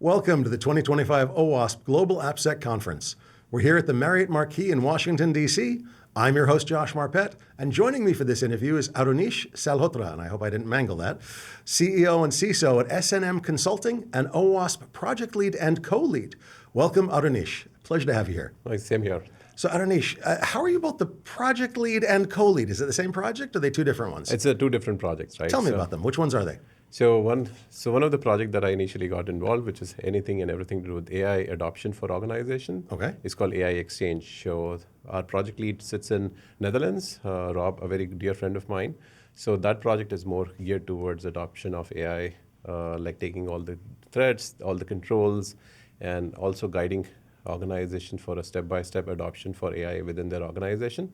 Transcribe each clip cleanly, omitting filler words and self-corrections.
Welcome to the 2025 OWASP Global AppSec Conference. We're here at the Marriott Marquis in Washington, D.C. I'm your host, Josh Marpet, and joining me for this interview is Aruneesh Salhotra, and I hope I didn't mangle that, CEO and CISO at S&M Consulting and OWASP Project Lead and Co-Lead. Welcome, Aruneesh. Pleasure to have you here. Nice, same here. So, Aruneesh, how are you both the project lead and co-lead? Is it the same project, or are they two different ones? It's two different projects, right? Tell me about them. Which ones are they? So one of the projects that I initially got involved, which is anything and everything to do with AI adoption for organization, is called AI Exchange. So our project lead sits in Netherlands, Rob, a very dear friend of mine. So that project is more geared towards adoption of AI, like taking all the threads, all the controls, and also guiding organization for a step-by-step adoption for AI within their organization.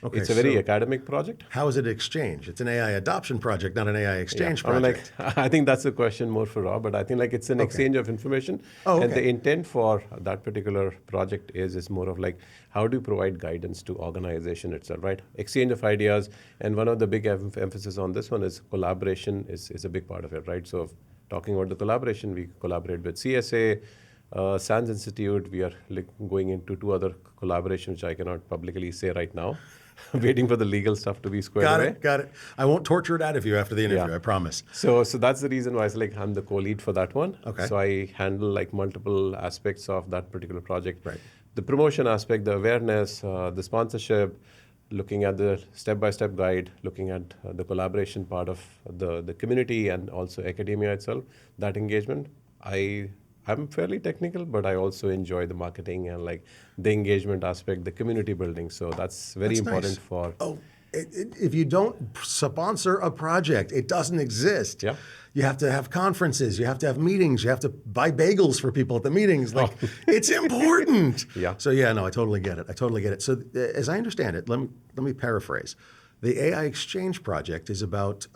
Okay, it's a very academic project. How is it exchange? It's an AI adoption project, not an AI exchange project. I think that's a question more for Rob, but I think it's an exchange of information. And the intent for that particular project is more of how do you provide guidance to organization itself, right? Exchange of ideas, and one of the big emphasis on this one is collaboration is a big part of it, right? So talking about the collaboration, we collaborate with CSA, SANS Institute. We are going into two other collaborations, which I cannot publicly say right now. Waiting for the legal stuff to be squared away. Got it. I won't torture it out of you after the interview, I promise. So that's the reason why I'm the co-lead for that one. Okay. So I handle multiple aspects of that particular project. Right. The promotion aspect, the awareness, the sponsorship, looking at the step-by-step guide, looking at the collaboration part of the community and also academia itself, that engagement. I'm fairly technical, but I also enjoy the marketing and the engagement aspect, the community building. So that's very important for. If you don't sponsor a project, it doesn't exist. Yeah. You have to have conferences, you have to have meetings, you have to buy bagels for people at the meetings. It's important. Yeah. So I totally get it. So as I understand it, let me paraphrase. The AI Exchange project is about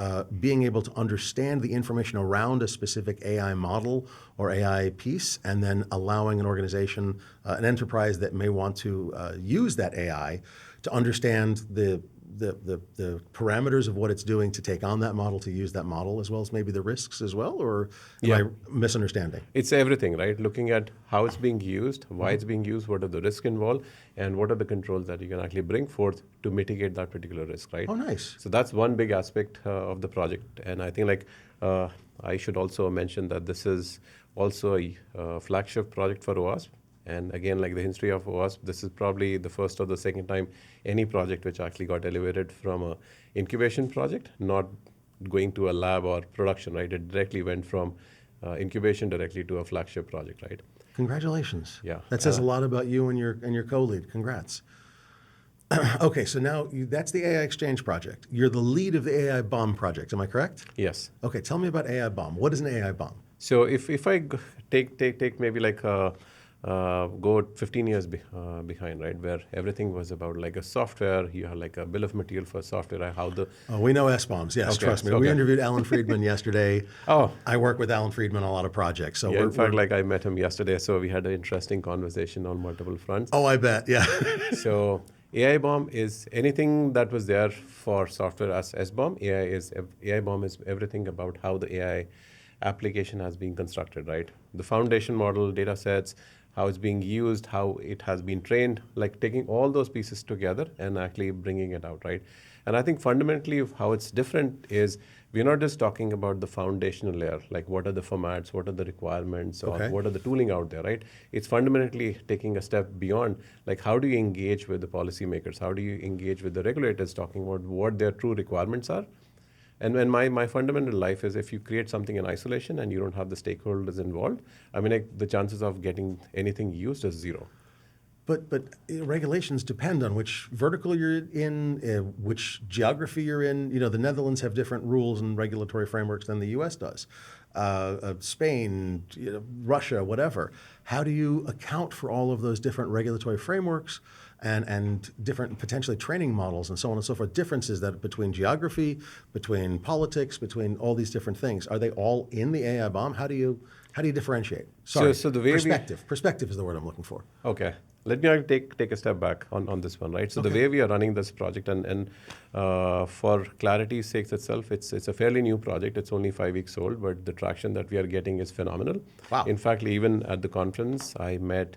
being able to understand the information around a specific AI model or AI piece, and then allowing an organization, an enterprise that may want to use that AI to understand the parameters of what it's doing to take on that model, to use that model, as well as maybe the risks as well, or am I misunderstanding? It's everything, right? Looking at how it's being used, why it's being used, what are the risks involved, and what are the controls that you can actually bring forth to mitigate that particular risk, right? Oh, nice. So that's one big aspect of the project. And I think I should also mention that this is also a flagship project for OWASP. And again, the history of OWASP, this is probably the first or the second time any project which actually got elevated from an incubation project, not going to a lab or production, right? It directly went from incubation directly to a flagship project, right? Congratulations. Yeah. That says a lot about you and your co-lead. Congrats. Okay, so now that's the AI Exchange project. You're the lead of the AI Bomb project, am I correct? Yes. Okay, tell me about AI Bomb. What is an AI Bomb? So if I take maybe go 15 years behind, right, where everything was about a software, you have a bill of material for software, how the... Oh, we know SBOMs, yes, trust me. We interviewed Alan Friedman yesterday. I work with Alan Friedman on a lot of projects. So in fact, I met him yesterday, so we had an interesting conversation on multiple fronts. Oh, I bet, yeah. So AI Bomb is anything that was there for software as SBOM. AI Bomb is everything about how the AI application has been constructed, right? The foundation model, data sets, how it's being used, how it has been trained, taking all those pieces together and actually bringing it out, right? And I think fundamentally how it's different is we're not just talking about the foundational layer, what are the formats, what are the requirements, or what are the tooling out there, right? It's fundamentally taking a step beyond, how do you engage with the policymakers? How do you engage with the regulators, talking about what their true requirements are? And my fundamental life is if you create something in isolation and you don't have the stakeholders involved, the chances of getting anything used is zero. But regulations depend on which vertical you're in, which geography you're in. The Netherlands have different rules and regulatory frameworks than the U.S. does. Spain, Russia, whatever. How do you account for all of those different regulatory frameworks and different potentially training models and so on and so forth, differences that between geography, between politics, between all these different things? Are they all in the AI bomb? How do you differentiate? Sorry, so the way perspective is the word I'm looking for. Okay. Let me take a step back on this one, right? So the way we are running this project, and for clarity's sake itself, it's a fairly new project. It's only 5 weeks old, but the traction that we are getting is phenomenal. Wow. In fact, even at the conference, I met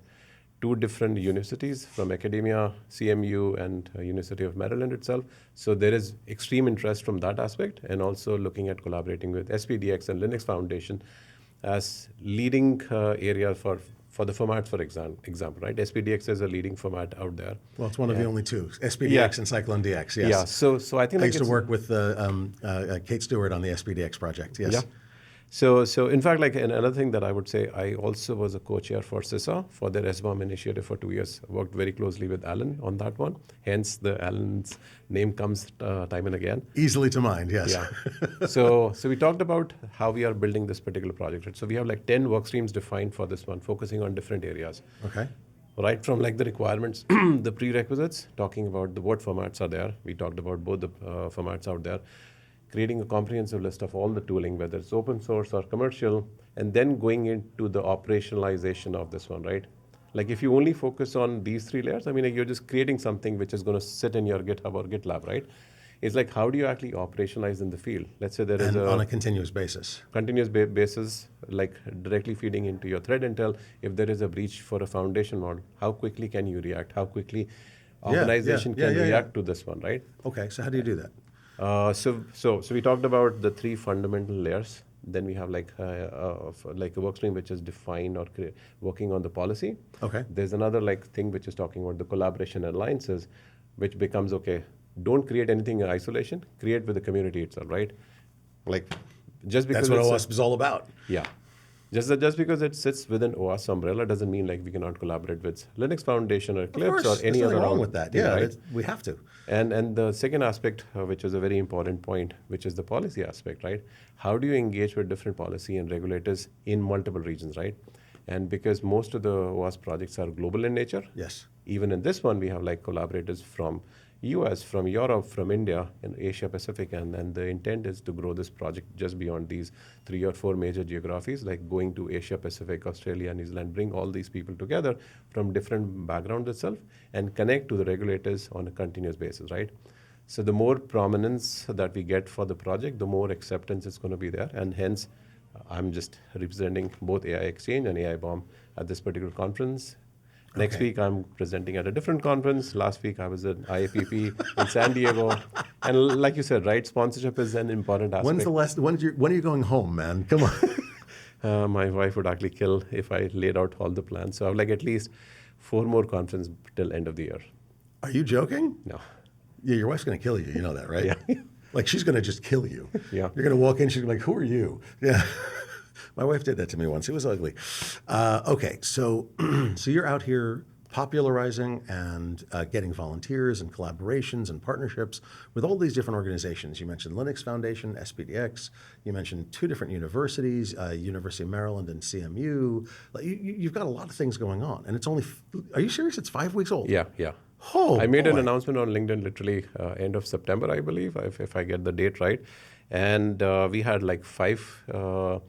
2 different universities from academia, CMU and University of Maryland itself. So there is extreme interest from that aspect, and also looking at collaborating with SPDX and Linux Foundation as leading area for the formats, for example, right? SPDX is a leading format out there. Well, it's one of the only two, SPDX Yeah. and Cyclone DX, yes. Yeah, so I think I like used to work with Kate Stewart on the SPDX project, yes. Yeah. So in fact, like another thing that I would say, I also was a co-chair for CISA for their SBOM initiative for 2 years. Worked very closely with Alan on that one. Hence, the Alan's name comes time and again. Easily to mind, yes. Yeah. So we talked about how we are building this particular project. Right? So we have like 10 work streams defined for this one, focusing on different areas. Okay. Right from like the requirements, the prerequisites, talking about what formats are there. We talked about both the formats out there. Creating a comprehensive list of all the tooling, whether it's open source or commercial, and then going into the operationalization of this one, right? Like if you only focus on these 3 layers, I mean, like you're just creating something which is going to sit in your GitHub or GitLab, right? It's like, how do you actually operationalize in the field? Let's say there is on a continuous basis. Continuous basis, like directly feeding into your threat intel. If there is a breach for a foundation model, how quickly can you react? How quickly organization can react to this one, right? Okay, so how do you do that? So we talked about the 3 fundamental layers. Then we have like a work stream which is defined or working on the policy. Okay. There's another like thing which is talking about the collaboration alliances, which becomes okay. Don't create anything in isolation. Create with the community itself, right? Like just because That's what OWASP is all about. Yeah. Just because it sits within OWASP umbrella doesn't mean like we cannot collaborate with Linux Foundation or Eclipse or any other. There's nothing wrong with that. Yeah, right? we have to. And the second aspect, which is a very important point, which is the policy aspect, right? How do you engage with different policy and regulators in multiple regions, right? And because most of the OWASP projects are global in nature, Yes. even in this one, we have like collaborators from US, from Europe, from India, and Asia Pacific, and then the intent is to grow this project just beyond these 3 or 4 major geographies, like going to Asia Pacific, Australia, New Zealand, bring all these people together from different backgrounds itself, and connect to the regulators on a continuous basis, right? So the more prominence that we get for the project, the more acceptance is going to be there, and hence, I'm just representing both AI Exchange and AI Bomb at this particular conference. Next week, I'm presenting at a different conference. Last week, I was at IAPP in San Diego. And like you said, right, sponsorship is an important aspect. When are you going home, man? Come on. My wife would actually kill if I laid out all the plans. So I have like at least 4 more conferences till end of the year. Are you joking? No. Yeah, your wife's going to kill you. You know that, right? Yeah. Like she's going to just kill you. Yeah. You're going to walk in, she's going to be like, who are you? Yeah. My wife did that to me once. It was ugly. Okay, so you're out here popularizing and getting volunteers and collaborations and partnerships with all these different organizations. You mentioned Linux Foundation, SPDX. You mentioned 2 different universities, University of Maryland and CMU. Like, you've got a lot of things going on, and it's only. Are you serious? It's 5 weeks old. Yeah. Oh, I made boy. an announcement on LinkedIn literally end of September, I believe, if I get the date right. And we had like 5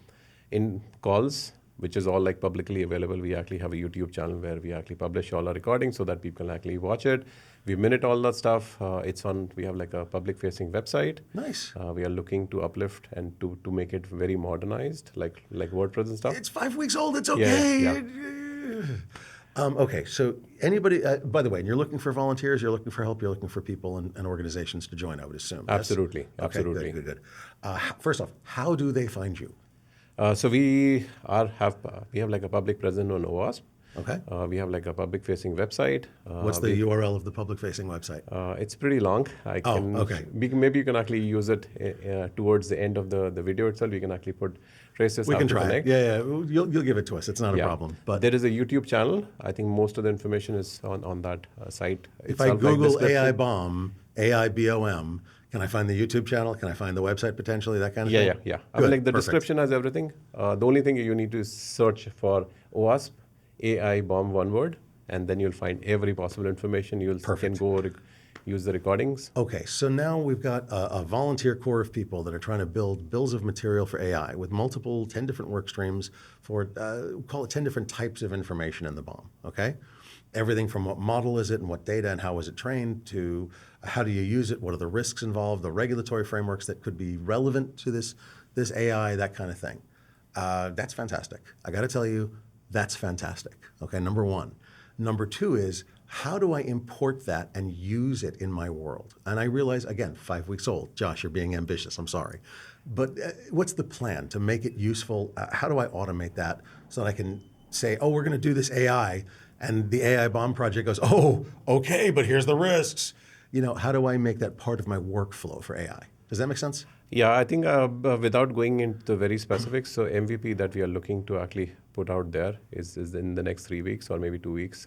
in calls, which is all like publicly available. We actually have a YouTube channel where we actually publish all our recordings so that people can actually watch it. We minute all that stuff. It's on. We have like a public-facing website. Nice. We are looking to uplift and to make it very modernized, like WordPress and stuff. It's 5 weeks old. It's okay. Yeah. Okay, so anybody, by the way, you're looking for volunteers, you're looking for help, you're looking for people and organizations to join, I would assume. Yes? Absolutely. Absolutely. Okay, good. First off, how do they find you? So we have like a public presence on OWASP. Okay. We have like a public-facing website. What's the URL of the public-facing website? It's pretty long. Okay. Maybe you can actually use it towards the end of the video itself. You can actually put traces. We how can to try connect. it. Yeah. You'll give it to us. It's not a problem. But there is a YouTube channel. I think most of the information is on that site. If I Google AI Bomb, AIBOM, can I find the YouTube channel? Can I find the website potentially? That kind of thing? Yeah. I Good, mean, like the perfect. description has everything. The only thing you need to search for OWASP AI Bomb, one word, and then you'll find every possible information. You can go use the recordings. Okay, so now we've got a volunteer core of people that are trying to build bills of material for AI with multiple 10 different work streams for, call it 10 different types of information in the bomb, okay? Everything from what model is it and what data and how is it trained to how do you use it, what are the risks involved, the regulatory frameworks that could be relevant to this AI, that kind of thing. That's fantastic. I got to tell you, that's fantastic. Okay, number one. Number two is, how do I import that and use it in my world? And I realize, again, 5 weeks old. Josh, you're being ambitious. I'm sorry. But what's the plan to make it useful? How do I automate that so that I can say, oh, we're going to do this AI, and the AI bomb project goes, oh, okay, but here's the risks. How do I make that part of my workflow for AI? Does that make sense? Yeah, I think without going into the very specifics, so MVP that we are looking to actually put out there is in the next 3 weeks or maybe 2 weeks.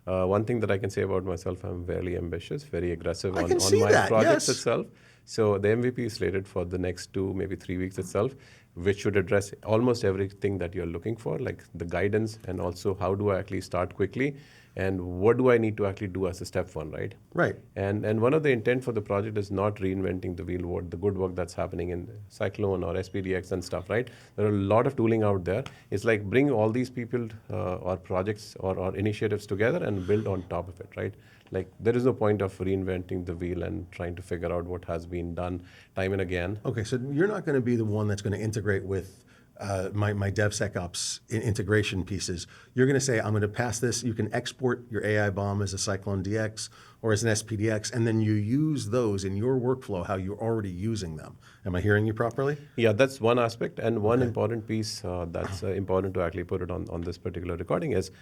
One thing that I can say about myself, I'm very ambitious, very aggressive on my projects itself. So the MVP is slated for the next 2, maybe 3 weeks itself, which should address almost everything that you're looking for, like the guidance and also how do I actually start quickly and what do I need to actually do as a step one, right? Right. And one of the intent for the project is not reinventing the wheel, the good work that's happening in Cyclone or SPDX and stuff, right? There are a lot of tooling out there. It's like bring all these people or projects or initiatives together and build on top of it, right? Like there is no point of reinventing the wheel and trying to figure out what has been done time and again. Okay, so you're not going to be the one that's going to integrate with my DevSecOps integration pieces. You're going to say, I'm going to pass this. You can export your AI bomb as a Cyclone DX or as an SPDX, and then you use those in your workflow, how you're already using them. Am I hearing you properly? Yeah, that's one aspect. And one important piece that's important to actually put it on this particular recording is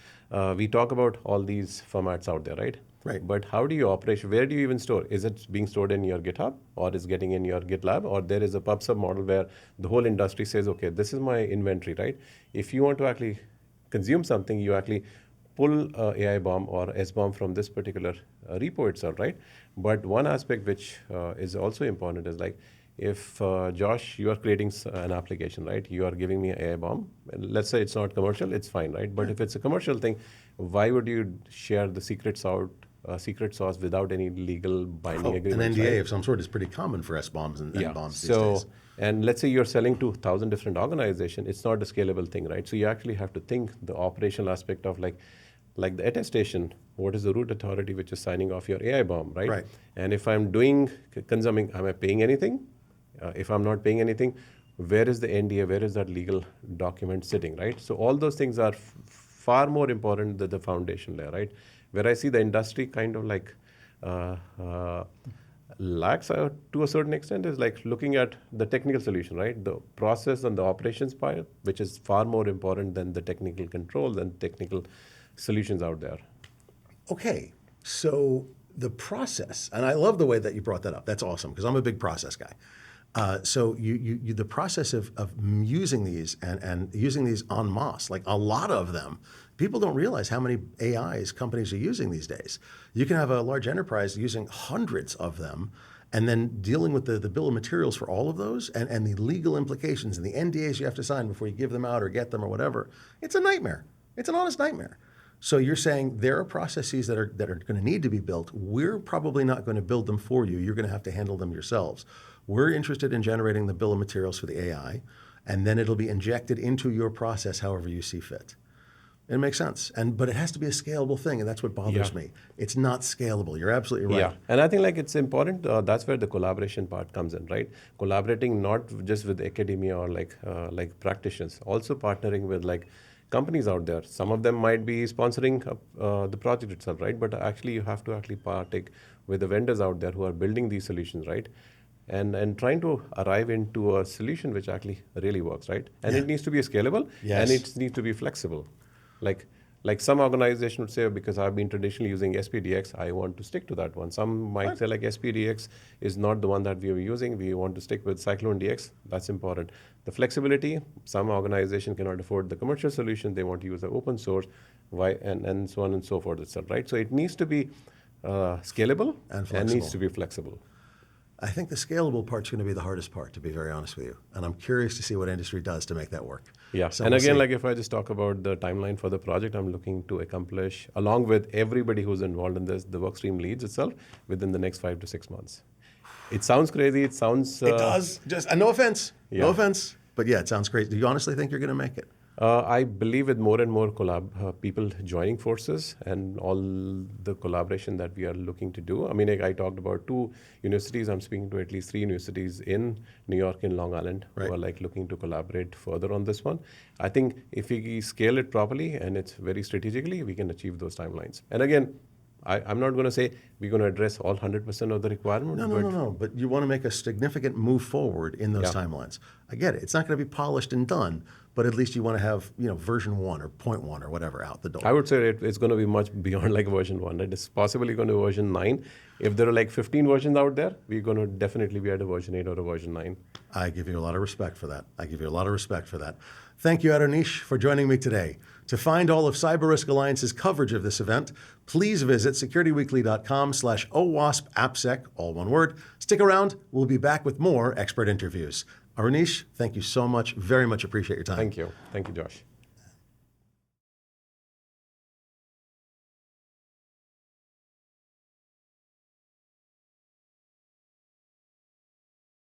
we talk about all these formats out there, right? Right. But how do you operate? Where do you even store? Is it being stored in your GitHub or is getting in your GitLab? Or there is a PubSub model where the whole industry says, okay, this is my inventory, right? If you want to actually consume something, you actually pull AI bomb or SBomb from this particular repo itself, right? But one aspect which is also important is like, if Josh, you are creating an application, right? You are giving me AI bomb. Let's say it's not commercial, it's fine, right? But if it's a commercial thing, why would you share the secret sauce without any legal binding agreement? An NDA right? of some sort is pretty common for SBombs and bombs these So, days. and let's say you're selling to 1,000 different organizations, it's not a scalable thing, right? So you actually have to think the operational aspect of like the attestation, what is the root authority which is signing off your AI bomb, right? Right. And if I'm consuming, am I paying anything? If I'm not paying anything, where is the NDA? Where is that legal document sitting, right? So all those things are far more important than the foundation layer, right? Where I see the industry kind of like lacks to a certain extent is like looking at the technical solution, right? The process and the operations part, which is far more important than the technical controls and technical solutions out there. Okay, so the process, and I love the way that you brought that up. That's awesome, because I'm a big process guy. So the process of using these and using these en masse, like a lot of them, people don't realize how many AIs companies are using these days. You can have a large enterprise using hundreds of them, and then dealing with the bill of materials for all of those and the legal implications and the NDAs you have to sign before you give them out or get them or whatever. It's a nightmare. It's an honest nightmare. So you're saying there are processes that are going to need to be built. We're probably not going to build them for you. You're going to have to handle them yourselves. We're interested in generating the bill of materials for the AI, and then it'll be injected into your process however you see fit. It makes sense, but it has to be a scalable thing, and that's what bothers me. It's not scalable. You're absolutely right. Yeah, and I think like it's important. That's where the collaboration part comes in, right? Collaborating not just with academia or like practitioners, also partnering with like companies out there. Some of them might be sponsoring the project itself, right? But actually, you have to actually partake with the vendors out there who are building these solutions, right? And trying to arrive into a solution which actually really works, right? And it needs to be scalable, and it needs to be flexible. Like some organization would say, because I've been traditionally using SPDX, I want to stick to that one. Some might say like SPDX is not the one that we are using. We want to stick with Cyclone DX. That's important. The flexibility, some organization cannot afford the commercial solution. They want to use the open source, and so on and so forth itself, right? So it needs to be scalable and needs to be flexible. I think the scalable part's going to be the hardest part, to be very honest with you. And I'm curious to see what industry does to make that work. Yeah, so and again, like if I just talk about the timeline for the project, I'm looking to accomplish, along with everybody who's involved in this, the workstream leads itself, within the next 5 to 6 months. It sounds crazy. It sounds... it does. Just no offense. No offense. But yeah, it sounds crazy. Do you honestly think you're going to make it? I believe with more and more people joining forces and all the collaboration that we are looking to do. I mean, I talked about 2 universities. I'm speaking to at least 3 universities in New York and Long Island who are like looking to collaborate further on this one. I think if we scale it properly and it's very strategically, we can achieve those timelines. And again, I'm not going to say we're going to address all 100% of the requirements. No. But you want to make a significant move forward in those timelines. I get it. It's not going to be polished and done, but at least you want to have version 1 or 0.1 or whatever out the door. I would say it's going to be much beyond like version 1. It's possibly going to be version 9. If there are like 15 versions out there, we're going to definitely be at a version 8 or a version 9. I give you a lot of respect for that. Thank you, Aruneesh, for joining me today. To find all of Cyber Risk Alliance's coverage of this event, please visit securityweekly.com/OWASP-AppSec, all one word. Stick around. We'll be back with more expert interviews. Aruneesh, thank you so much. Very much appreciate your time. Thank you. Thank you, Josh.